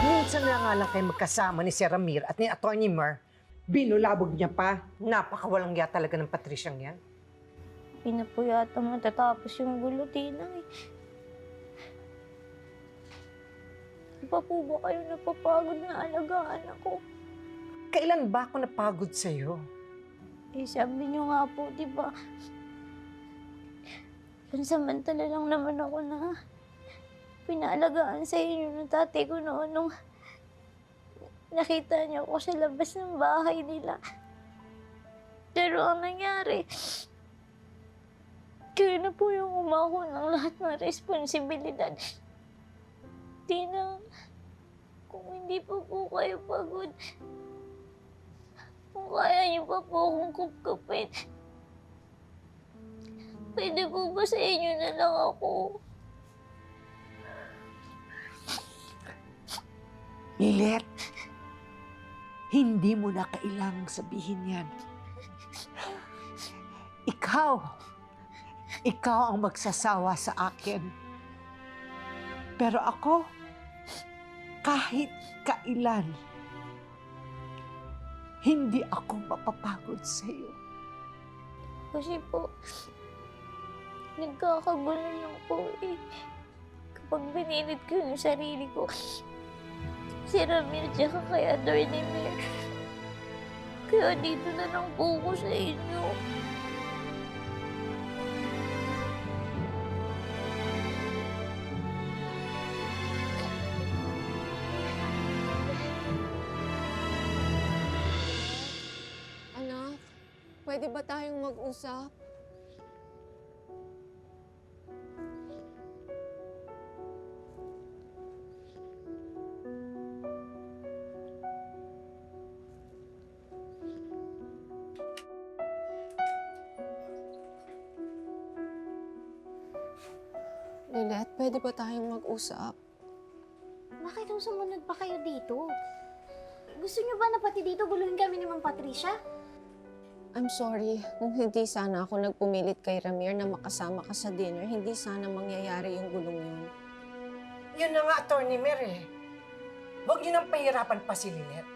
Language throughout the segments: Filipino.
Minsan na nga lang kayo magkasama ni Sir Ramir at ni Atty. Mer. Binulabog niya pa. Napakawalang ya talaga ng Patriciang yan. Hindi na po yata matatapos yung gulo, Tinang. Di pa po ba kayo napapagod na alagaan ako? Kailan ba ako napagod sa'yo? Eh, sabi niyo nga po, di ba? Pansamantala lang naman ako na pinaalagaan sa inyo ng tatay ko noon nung nakita niyo ako sa labas ng bahay nila. Pero ang nangyari, kayo na po yung umako ng lahat ng responsibilidad. Tina, kung hindi pa po kayo pagod, kung kaya niyo pa po akong kupkupin, pwede po ba sa inyo na lang ako? Lilet, hindi mo na kailangang sabihin yan. Ikaw ang magsasawa sa akin. Pero ako, kahit kailan, hindi ako mapapagod sa'yo. Kasi po, nagkakagulo lang po eh. Kapag binilit ko yung sarili ko, si Ramir tsaka kay Atty. Mer. Kaya dito na lang po ko sa inyo. Anak, pwede ba tayong mag-usap? Lilet, pwede ba tayong mag-usap? Bakit sumunod pa kayo dito? Gusto niyo ba na pati dito guluhin kami ni Ma'am Patricia? I'm sorry. Kung hindi sana ako nagpumilit kay Ramir na makasama ka sa dinner, hindi sana mangyayari yung gulong yun. Yun na nga, Atty. Mer eh. Huwag niyo nang pahirapan pa si Lilet.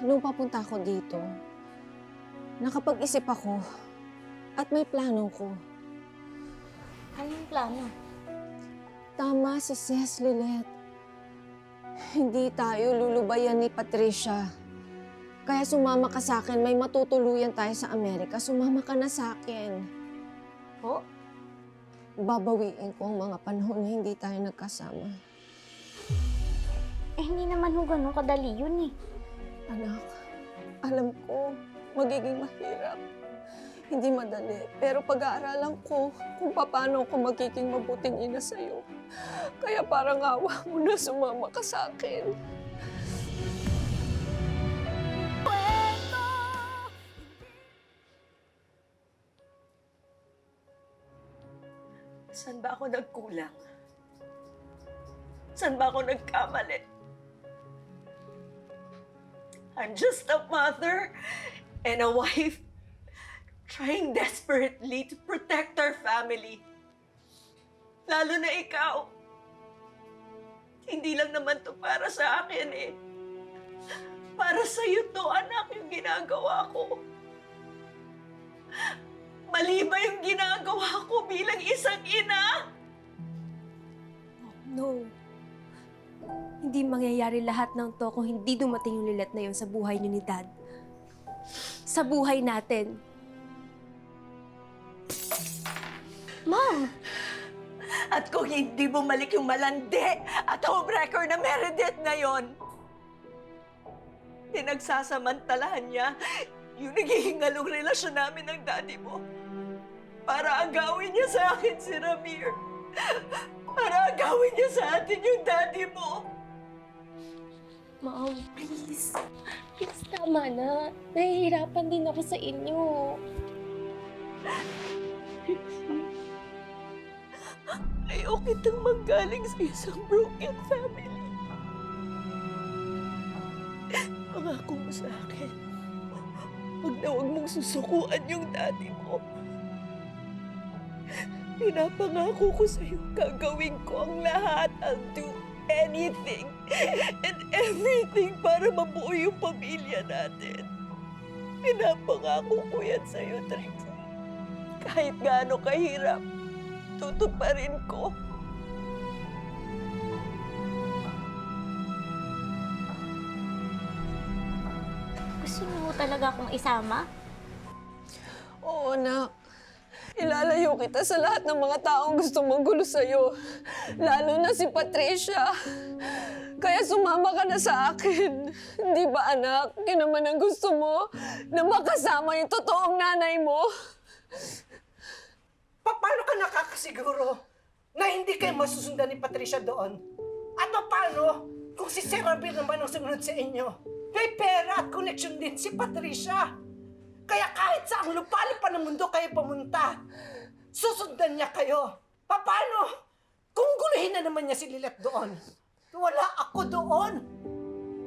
Nung papunta ako dito, nakapag-isip ako at may plano ko. Anong plano? Tama si Ces, Lilet. Hindi tayo lulubayan ni Patricia. Kaya sumama ka sa akin, may matutuluyan tayo sa Amerika. Sumama ka na sa akin. Po? Babawiin ko ang mga panahon na hindi tayo nagkasama. Eh, hindi naman ho ganun kadali yun eh. Anak, alam ko, magiging mahirap. Hindi madali, pero pag-aaralan ko kung paano ako magiging mabuting ina sa'yo. Kaya parang awa mo na sumama ka sa akin. Saan ba ako nagkulang? Saan ba ako nagkamali? I'm just a mother and a wife trying desperately to protect our family. Lalo na ikaw. Hindi lang naman to para sa akin eh. Para sa'yo to, anak, yung ginagawa ko. Mali ba yung ginagawa ko bilang isang ina? No. Hindi mangyayari lahat ng to kung hindi dumating yung Lilet na yun sa buhay niyo ni Dad. Sa buhay natin. Ma'am! At kung hindi bumalik yung malandi at homebreaker na Meredith na yon, pinagsasamantalahan niya yung naghihingalong relasyon namin ng daddy mo. Para agawin niya sa akin si Ramir. Para agawin niya sa atin yung daddy mo. Mom, please. Please, tama na. Nahihirapan din ako sa inyo. Ayaw kitang manggaling sa isang broken family. Pangako mo sa akin, huwag na huwag mong susukuan yung daddy mo. Pinapangako ko sa'yo, gagawin ko ang lahat. I'll do anything and everything para mabuo yung pamilya natin. Pinapangako ko yan sa'yo, Trixie. Kahit gaano kahirap, tutuparin ko. Gusto niyo talaga akong isama? Oo, anak. Ilalayo kita sa lahat ng mga taong gusto manggulo sa'yo. Lalo na si Patricia. Kaya sumama ka na sa akin. Di ba, anak? Yun naman ang gusto mo, na makasama yung totoong nanay mo. Paano ka nakakasiguro na hindi kayo masusundan ni Patricia doon? At paano kung si Sir Ramir naman ang sumunod sa inyo? May pera at connection din si Patricia. Kaya kahit sa ang lupalip pa ng mundo kayo pumunta, susundan niya kayo. Paano kung guluhin na naman niya si Lilet doon? Wala ako doon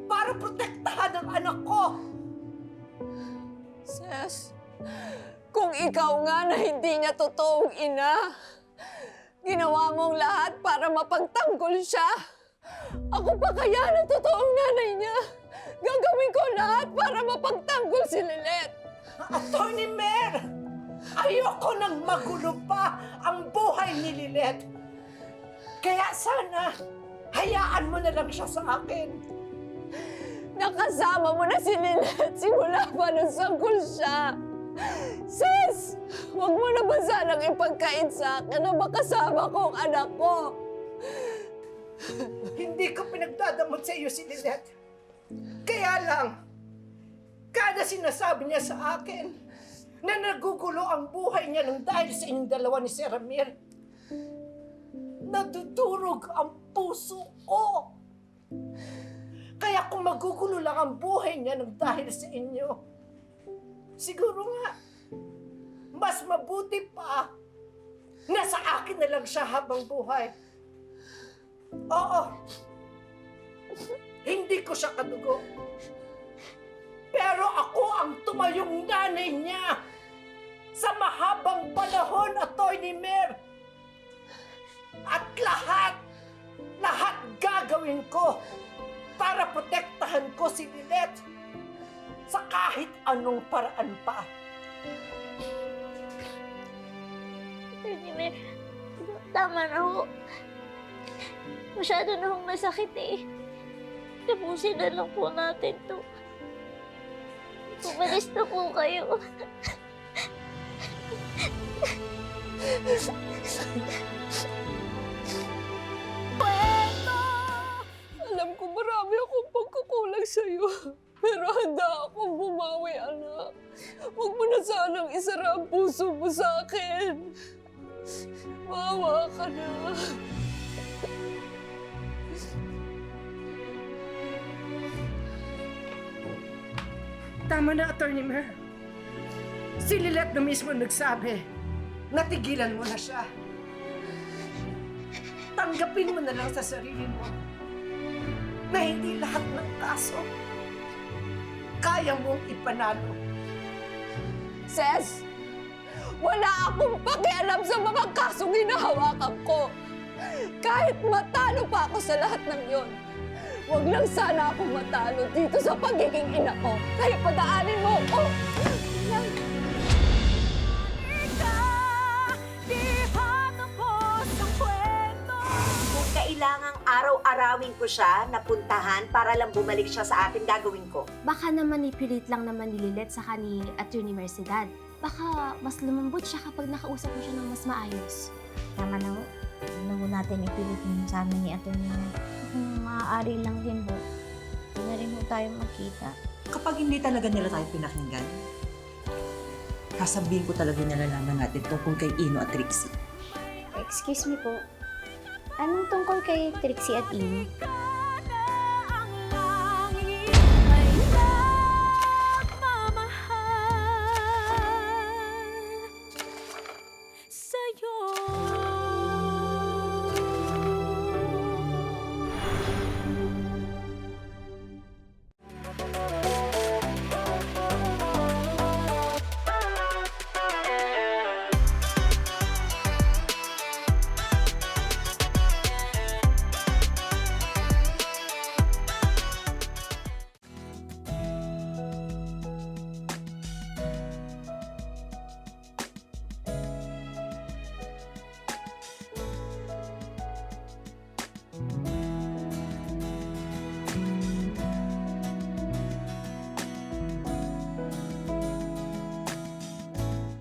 para protektahan ang anak ko. Ses, kung ikaw nga na hindi niya totoong ina, ginawa mong lahat para mapagtanggol siya. Ako pa kaya na totoong nanay niya. Gagawin ko lahat para mapagtanggol si Lilet. Attorney Mer, ayoko nang magulo pa ang buhay ni Lilet. Kaya sana, hayaan mo na lang siya sa akin. Nakasama mo na si Lilet simula pa nung sanggol siya. Sis, huwag mo na ba sanang ipagkait sa akin na makasama ko ang anak ko? Hindi ko pinagdadamot sa iyo si Lilet. Kaya lang, kada sinasabi niya sa akin na nagugulo ang buhay niya nang dahil sa inyong dalawa ni Sir Ramir, nadudurog ang puso ko. Kaya kung magugulo lang ang buhay niya nang dahil sa inyo, siguro nga, mas mabuti pa na sa akin na lang siya habang buhay. Oo, hindi ko siya kadugo. Pero ako ang tumayong nanay niya sa mahabang panahon, Attorney Mer. At lahat gagawin ko para protektahan ko si Lilet sa kahit anong paraan pa. Attorney Mer, tama na ho. Masyado na hong masakit eh. Tapusin na lang po natin to. Umalis na po kayo. Alam ko marami akong pagkukulang sa'yo. Pero handa akong bumawi, anak. Huwag mo na sanang isara ang puso mo sa akin. Maawa ka na. Tama na, Attorney Mer. Si Lilet na mismo nagsabi, natigilan mo na siya. Tanggapin mo na lang sa sarili mo na hindi lahat ng kaso kaya mong ipanalo. Ses, wala akong pakialam sa mga kasong hinahawakan ko. Kahit matalo pa ako sa lahat ng yon, huwag lang sana ako matalo dito sa pagiging ina ko. Kaya padaanin mo ako. Kung kailangang araw-arawin ko siya, napuntahan para lang bumalik siya sa akin, gagawin ko. Baka na-manipulate lang naman ni Lilet sa ni Attorney Mercedad. Baka mas lumambot siya kapag nakausap mo siya ng mas maayos. Tama na ho. Huwag na ho natin ipilit yung sa amin ni Atty. Kung maaari lang din po, hindi na rin ho tayo magkita. Kapag hindi talaga nila tayo pinakinggan, sasabihin ko talaga nalalaman natin tungkol kay Ino at Trixie. Excuse me po. Anong tungkol kay Trixie at Ino?